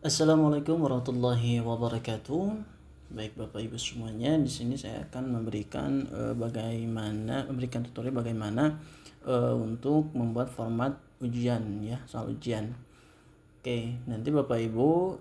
Assalamualaikum warahmatullahi wabarakatuh. Baik Bapak Ibu semuanya, di sini saya akan memberikan tutorial bagaimana untuk membuat format ujian ya, soal ujian. Oke, nanti Bapak Ibu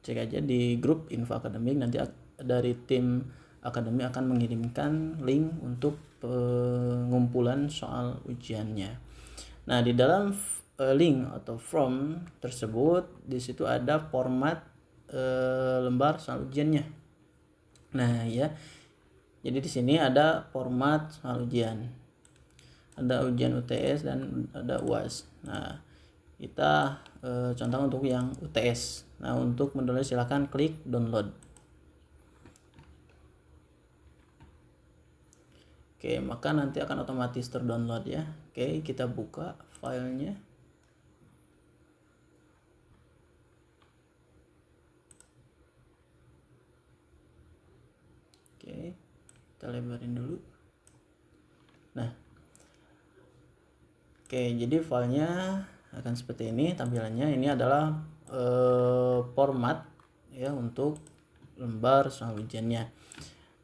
cek aja di grup info akademik, nanti dari tim akademik akan mengirimkan link untuk pengumpulan soal ujiannya. Nah, di dalam link atau form tersebut di situ ada format lembar soal ujiannya. Nah, ya. Jadi di sini ada format soal ujian. Ada ujian UTS dan ada UAS. Nah, kita contoh untuk yang UTS. Nah, untuk mendownload silakan klik download. Oke, maka nanti akan otomatis terdownload ya. Oke, kita buka filenya. Oke, kita lebarin dulu. Nah, oke, jadi filenya akan seperti ini tampilannya. Ini adalah format ya untuk lembar soal ujiannya.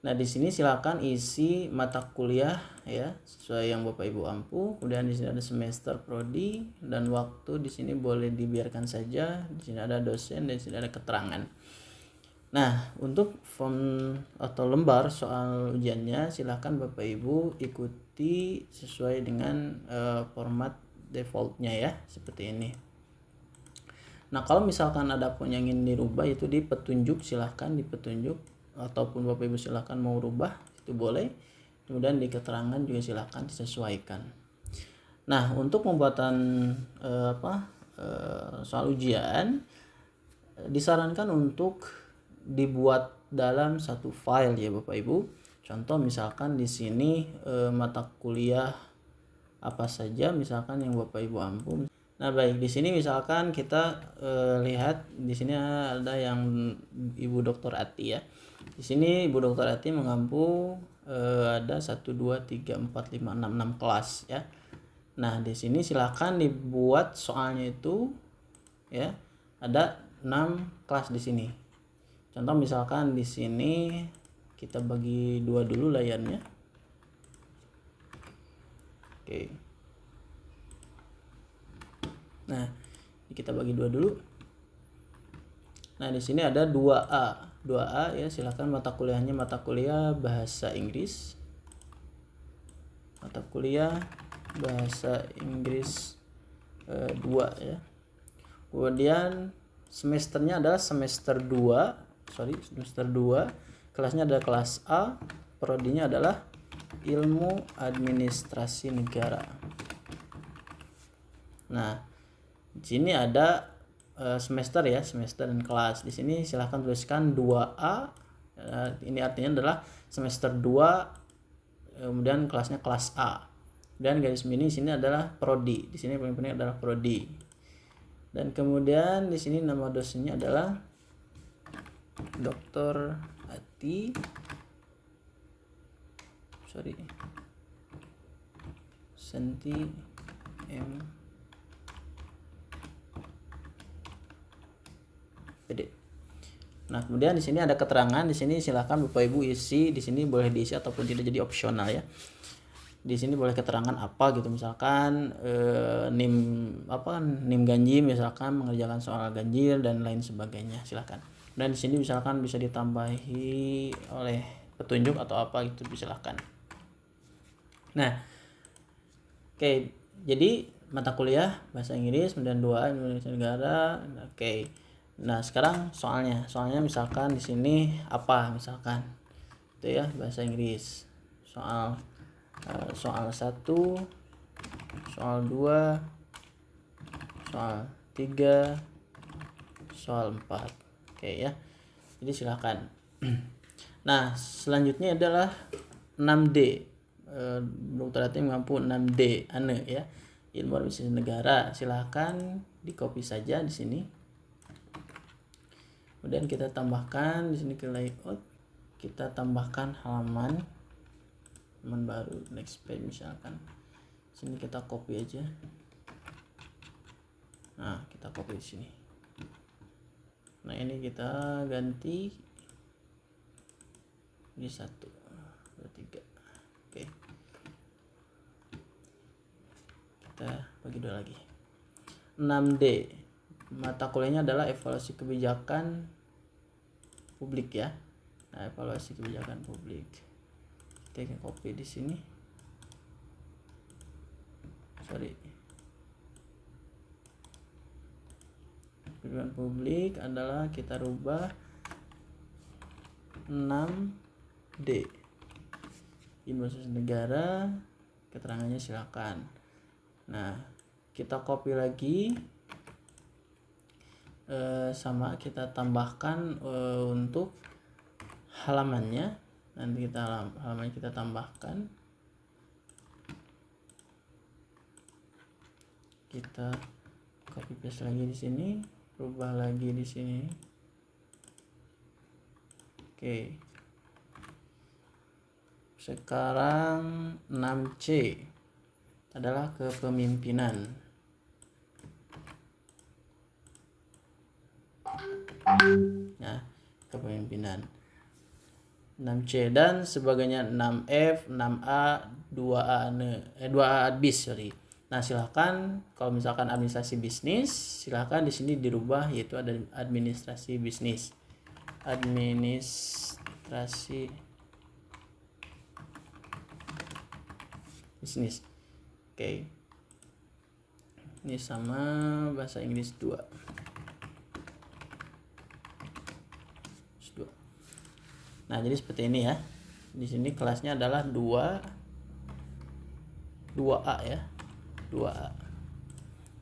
Nah, di sini silakan isi mata kuliah ya sesuai yang Bapak Ibu mampu. Kemudian di sini ada semester prodi dan waktu di sini boleh dibiarkan saja. Di sini ada dosen dan di sini ada keterangan. Nah, untuk form atau lembar soal ujiannya silakan Bapak Ibu ikuti sesuai dengan format defaultnya ya, seperti ini. Nah, kalau misalkan ada pun yang ingin dirubah itu di petunjuk, silahkan di petunjuk, ataupun Bapak Ibu silahkan mau rubah itu boleh. Kemudian di keterangan juga silahkan disesuaikan. Nah, untuk pembuatan soal ujian disarankan untuk dibuat dalam satu file ya Bapak Ibu. Contoh misalkan di sini mata kuliah apa saja misalkan yang Bapak Ibu mampu. Nah, baik, di sini misalkan kita lihat di sini ada yang Ibu Dr. Ati ya. Di sini Ibu Dr. Ati mengampu ada 1 2 3 4 5 6 kelas ya. Nah, di sini silakan dibuat soalnya itu ya. Ada 6 kelas di sini. Contoh misalkan di sini kita bagi 2 dulu layarnya. Oke. Nah, kita bagi 2 dulu. Nah, di sini ada 2A. 2A ya, silakan mata kuliahnya mata kuliah bahasa Inggris. Mata kuliah bahasa Inggris 2 ya. Kemudian semesternya adalah semester 2. Kelasnya adalah kelas A. Prodinya adalah Ilmu Administrasi Negara. Nah, di sini ada semester ya, semester dan kelas. Di sini silahkan tuliskan 2A. Ini artinya adalah semester 2, kemudian kelasnya kelas A. Dan garis mini di sini adalah prodi. Di sini paling penting adalah prodi. Dan kemudian di sini nama dosennya adalah Dr. Ati. Senti M. PD. Nah, kemudian di sini ada keterangan. Di sini silakan Bapak Ibu isi. Di sini boleh diisi ataupun tidak, jadi opsional ya. Di sini boleh keterangan apa gitu, misalkan NIM ganjil, misalkan mengerjakan soal ganjil dan lain sebagainya, silakan. Dan di sini misalkan bisa ditambahi oleh petunjuk atau apa gitu, silakan. Nah, oke, jadi mata kuliah bahasa Inggris, kemudian 2 Indonesia Negara. Oke. Nah, sekarang soalnya misalkan di sini apa misalkan itu ya, bahasa Inggris. Soal 1, soal 2, soal 3, soal 4. Oke ya. Jadi silakan. Nah, selanjutnya adalah 6D. Dr. Ati mengampu 6D ya. Ilmu Administrasi Negara. Silakan di copy saja di sini. Kemudian kita tambahkan di sini ke layout, kita tambahkan halaman baru, next page misalkan. Sini kita copy aja. Nah, kita copy di sini. Nah ini kita ganti di 1, 2, 3. Oke, kita bagi 2 lagi. 6D mata kuliahnya adalah evaluasi kebijakan publik ya. Nah, evaluasi kebijakan publik, kita copy di sini. Kebijakan publik adalah kita rubah 6D. Berbasis negara, keterangannya silakan. Nah, kita copy lagi, sama kita tambahkan untuk halamannya. Nanti halaman kita tambahkan, kita copy paste lagi di sini, rubah lagi di sini. Oke, sekarang 6C adalah kepemimpinan. Nah, kepemimpinan 6C dan sebagainya, 6F, 6A, 2A bis, sorry. Nah, silahkan kalau misalkan administrasi bisnis, silahkan di sini dirubah, yaitu ada administrasi bisnis. Administrasi bisnis. Oke. Ini sama bahasa Inggris 2. Nah, jadi seperti ini ya. Di sini kelasnya adalah 2A ya. 2A.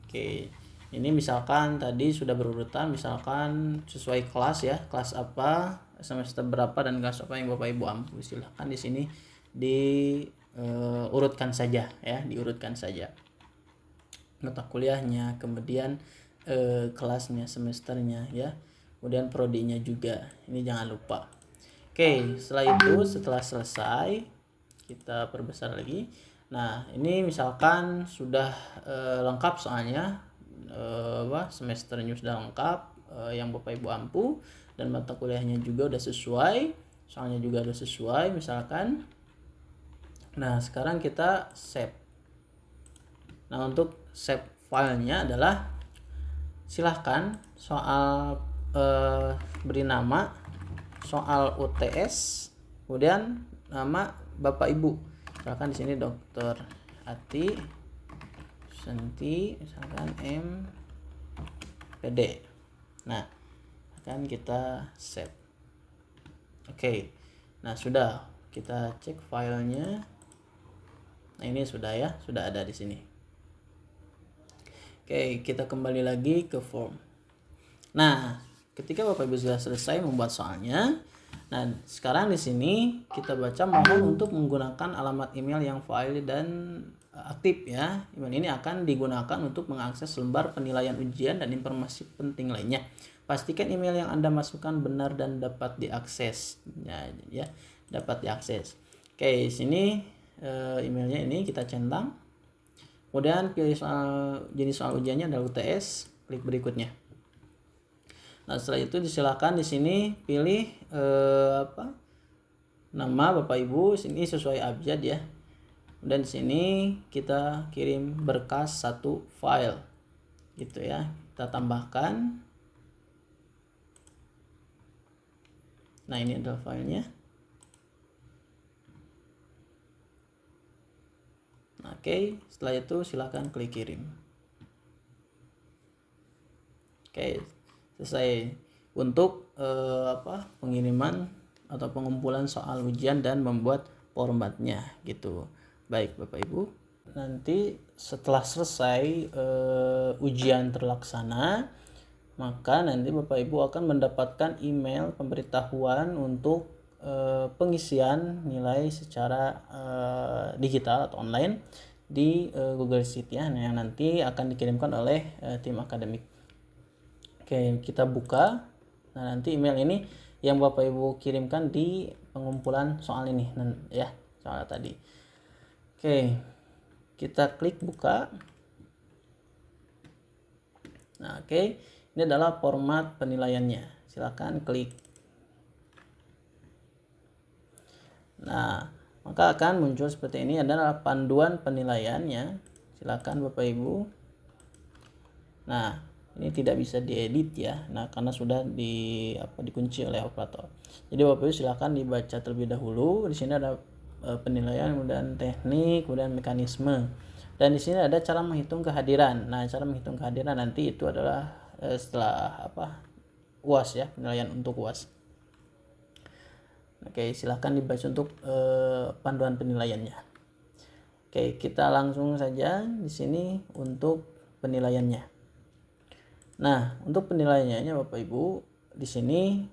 Oke. Ini misalkan tadi sudah berurutan, misalkan sesuai kelas ya. Kelas apa, semester berapa, dan kelas apa yang Bapak Ibu ampu. Silahkan di sini diurutkan saja ya, diurutkan saja. Mata kuliahnya, kemudian kelasnya, semesternya ya. Kemudian prodinya juga. Ini jangan lupa. Oke, setelah itu, setelah selesai, kita perbesar lagi. Nah, ini misalkan sudah lengkap soalnya, semesternya sudah lengkap, yang Bapak Ibu ampu, dan mata kuliahnya juga udah sesuai, soalnya juga udah sesuai, misalkan. Nah, sekarang kita save. Nah, untuk save filenya adalah silahkan soal beri nama soal UTS, kemudian nama Bapak Ibu. Misalkan di sini Dr. Ati Senti, misalkan MPD. Nah, akan kita save. Oke. Nah, sudah, kita cek filenya. Nah, ini sudah ya, sudah ada di sini. Oke, kita kembali lagi ke form. Nah, ketika Bapak Ibu sudah selesai membuat soalnya, nah sekarang di sini kita baca mohon untuk menggunakan alamat email yang valid dan aktif ya. Email ini akan digunakan untuk mengakses lembar penilaian ujian dan informasi penting lainnya. Pastikan email yang Anda masukkan benar dan dapat diakses. Ya, dapat diakses. Oke, di sini emailnya ini kita centang. Kemudian pilih jenis soal ujiannya adalah UTS, klik berikutnya. Nah, setelah itu disilakan di sini pilih nama Bapak Ibu, sini sesuai abjad ya. Dan di sini kita kirim berkas 1 file. Gitu ya. Kita tambahkan. Nah, ini adalah filenya. Oke, setelah itu silakan klik kirim. Oke, selesai untuk pengiriman atau pengumpulan soal ujian dan membuat formatnya gitu. Baik Bapak Ibu, nanti setelah selesai ujian terlaksana, maka nanti Bapak Ibu akan mendapatkan email pemberitahuan untuk pengisian nilai secara digital atau online di Google Sheet ya. Nah, yang nanti akan dikirimkan oleh tim akademik. Oke, kita buka. Nah, nanti email ini yang Bapak Ibu kirimkan di pengumpulan soal ini ya, soal tadi. Oke, kita klik buka. Nah, oke. Ini adalah format penilaiannya. Silakan klik. Nah, maka akan muncul seperti ini, adalah panduan penilaiannya. Silakan Bapak Ibu. Nah, ini tidak bisa diedit ya. Nah, karena sudah dikunci oleh operator. Jadi Bapak Ibu silakan dibaca terlebih dahulu. Di sini ada penilaian, kemudian teknik, kemudian mekanisme. Dan di sini ada cara menghitung kehadiran. Nah, cara menghitung kehadiran nanti itu adalah setelah UAS ya, penilaian untuk UAS. Oke, silahkan dibaca untuk panduan penilaiannya. Oke, kita langsung saja di sini untuk penilaiannya. Nah, untuk penilaiannya Bapak Ibu, di sini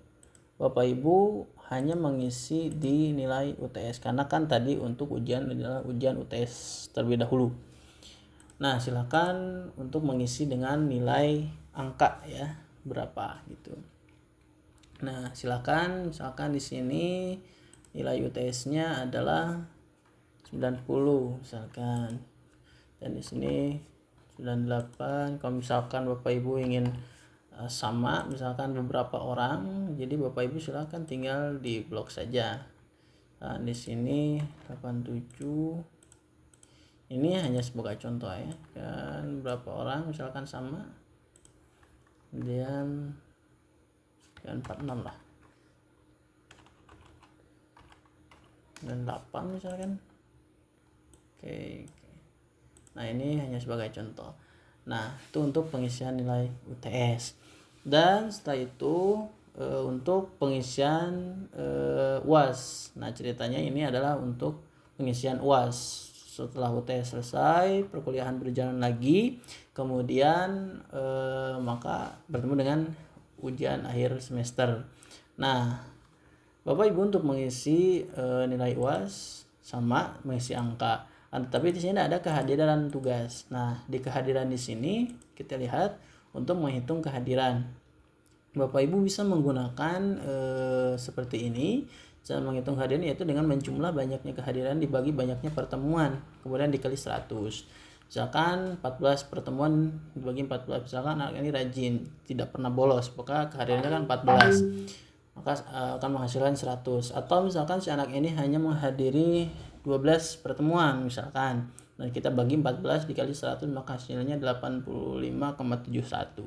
Bapak Ibu hanya mengisi di nilai UTS, karena kan tadi untuk ujian adalah ujian UTS terlebih dahulu. Nah, silakan untuk mengisi dengan nilai angka ya, berapa gitu. Nah, silakan misalkan di sini nilai UTS-nya adalah 90 misalkan. Dan di sini 98. Kalau misalkan Bapak Ibu ingin sama misalkan beberapa orang, jadi Bapak Ibu silakan tinggal di blok saja. Nah, di sini 87. Ini hanya sebagai contoh ya. Dan berapa orang misalkan sama. Kemudian 46 lah, dan 8 misalkan. Oke. Nah, ini hanya sebagai contoh. Nah, itu untuk pengisian nilai UTS. Dan setelah itu untuk pengisian UAS. Nah, ceritanya ini adalah untuk pengisian UAS. Setelah UTS selesai, perkuliahan berjalan lagi, kemudian maka bertemu dengan ujian akhir semester. Nah, Bapak Ibu untuk mengisi nilai UAS sama mengisi angka. Tapi di sini ada kehadiran tugas. Nah, di kehadiran di sini kita lihat untuk menghitung kehadiran. Bapak Ibu bisa menggunakan seperti ini. Cara menghitung kehadiran yaitu dengan menjumlah banyaknya kehadiran dibagi banyaknya pertemuan, kemudian dikali 100. Misalkan 14 pertemuan dibagi 14, misalkan anak ini rajin, tidak pernah bolos, maka kehadirannya kan 14, maka akan menghasilkan 100. Atau misalkan si anak ini hanya menghadiri 12 pertemuan misalkan, dan kita bagi 14 dikali 100, maka hasilnya 85,71.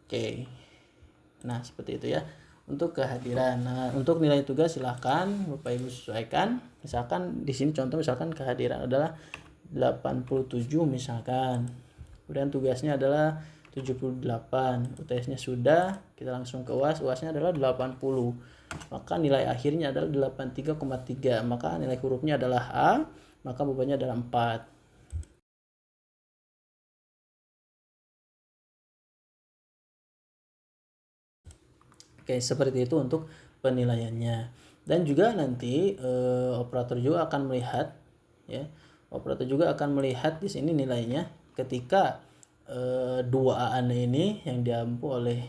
Oke. Nah, seperti itu ya untuk kehadiran. Nah, untuk nilai tugas silahkan Bapak Ibu sesuaikan. Misalkan di sini contoh, misalkan kehadiran adalah 87 misalkan. Kemudian tugasnya adalah 78. UTS-nya sudah, kita langsung ke UAS. UAS-nya adalah 80. Maka nilai akhirnya adalah 83,3. Maka nilai hurufnya adalah A, maka bebannya adalah 4. Oke, seperti itu untuk penilaiannya. Dan juga nanti operator juga akan melihat ya. Operator juga akan melihat di sini nilainya ketika 2A ini yang diampu oleh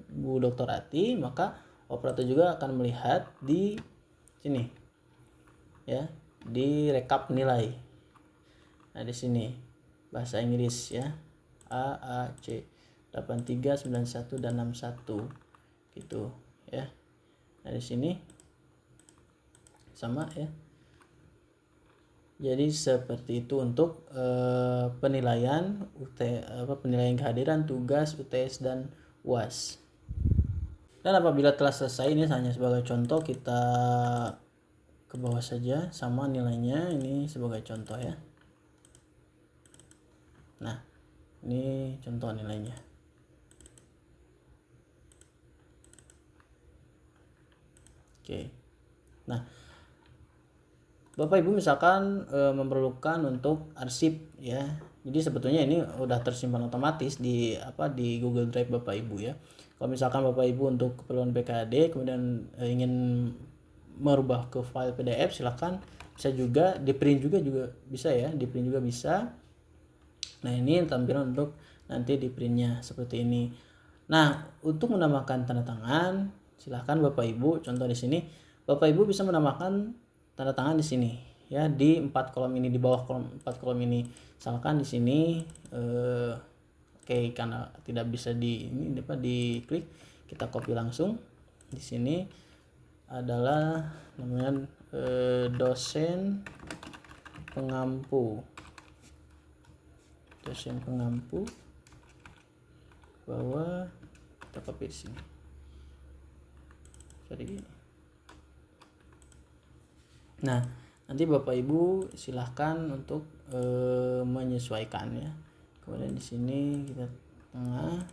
Bu Dr. Ati, maka operator juga akan melihat di sini ya, di rekap nilai. Nah, di sini bahasa Inggris ya, A, C, 83, 91 dan 61 gitu ya. Nah, di sini sama ya. Jadi seperti itu untuk penilaian penilaian kehadiran, tugas, UTS dan UAS. Dan apabila telah selesai, ini hanya sebagai contoh, kita ke bawah saja sama nilainya, ini sebagai contoh ya. Nah, ini contoh nilainya. Oke. Nah, Bapak Ibu misalkan memerlukan untuk arsip ya. Jadi sebetulnya ini udah tersimpan otomatis di Google Drive Bapak Ibu ya. Kalau misalkan Bapak Ibu untuk keperluan PKD kemudian ingin merubah ke file PDF, silakan bisa juga di print juga bisa ya, di print juga bisa. Nah, ini tampilan untuk nanti di printnya seperti ini. Nah, untuk menambahkan tanda tangan, silakan Bapak Ibu, contoh di sini Bapak Ibu bisa menambahkan tanda tangan di sini ya di 4 kolom ini, di bawah kolom 4 kolom ini. Misalkan di sini oke, karena tidak bisa diklik, kita copy langsung. Di sini adalah namanya dosen pengampu bahwa kita copy di sini. Nah, nanti Bapak Ibu silahkan untuk menyesuaikan ya. Kemudian di sini kita tengah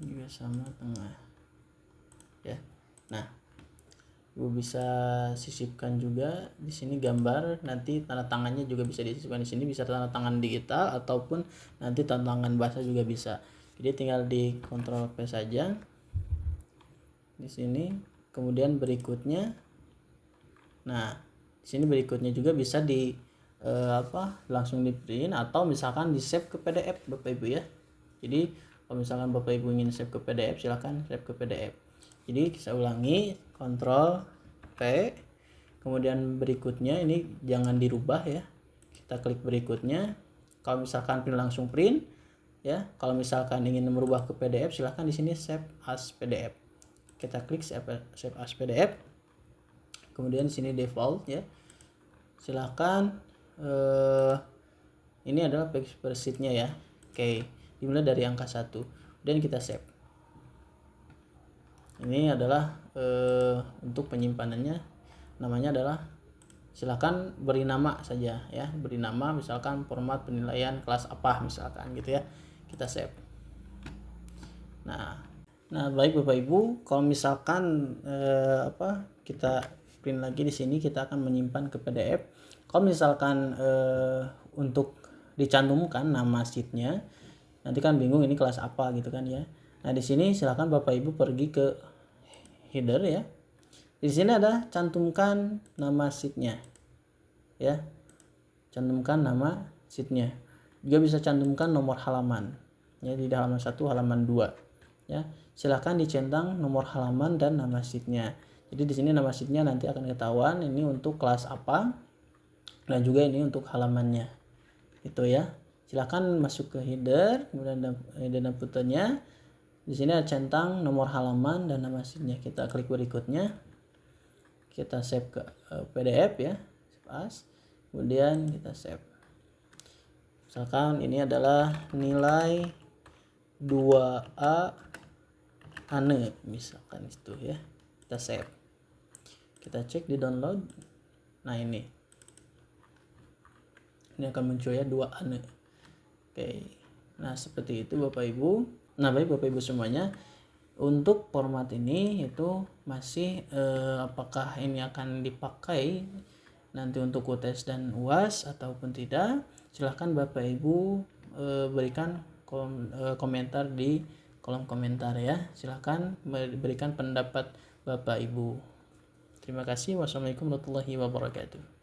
juga sama tengah ya. Nah, Ibu bisa sisipkan juga di sini gambar, nanti tanda tangannya juga bisa disisipkan di sini, bisa tanda tangan digital ataupun nanti tanda tangan bahasa juga bisa. Jadi tinggal di Ctrl P saja di sini. Kemudian berikutnya, nah di sini berikutnya juga bisa langsung di print atau misalkan di save ke PDF Bapak Ibu ya. Jadi kalau misalkan Bapak Ibu ingin save ke PDF, silahkan save ke PDF. Jadi saya ulangi, Ctrl P, kemudian berikutnya ini jangan dirubah ya, kita klik berikutnya. Kalau misalkan print langsung print ya, kalau misalkan ingin merubah ke PDF, silahkan di sini save as PDF, kita klik save as PDF. Kemudian di sini default ya, silahkan ini adalah page per sheet-nya ya. Oke, dimulai dari angka 1 dan kita save. Ini adalah untuk penyimpanannya, namanya adalah, silahkan beri nama saja ya, beri nama misalkan format penilaian kelas apa misalkan gitu ya, kita save. Nah baik Bapak Ibu, kalau misalkan kita print lagi di sini, kita akan menyimpan ke PDF. Kalau misalkan untuk dicantumkan nama sheetnya, nanti kan bingung ini kelas apa gitu kan ya. Nah di sini silakan Bapak Ibu pergi ke header ya. Di sini ada cantumkan nama sheetnya ya, cantumkan nama sheetnya. Juga bisa cantumkan nomor halaman ya, di halaman 1, halaman 2 ya. Silahkan dicentang nomor halaman dan nama sheetnya. Jadi di sini nama sheetnya nanti akan ketahuan ini untuk kelas apa, dan juga ini untuk halamannya itu ya. Silahkan masuk ke header, kemudian header dan footernya. Di sini ada centang nomor halaman dan nama sheetnya. Kita klik berikutnya, kita save ke PDF ya, save as, kemudian kita save. Misalkan ini adalah nilai 2A ane misalkan itu ya, kita save, kita cek di download. Nah ini akan muncul ya 2 ane. Oke, nah seperti itu Bapak Ibu. Nah baik Bapak Ibu semuanya, untuk format ini itu masih apakah ini akan dipakai nanti untuk UTS dan UAS ataupun tidak, silahkan Bapak Ibu berikan komentar di kolom komentar ya. Silahkan berikan pendapat Bapak Ibu. Terima kasih. Wassalamualaikum warahmatullahi wabarakatuh.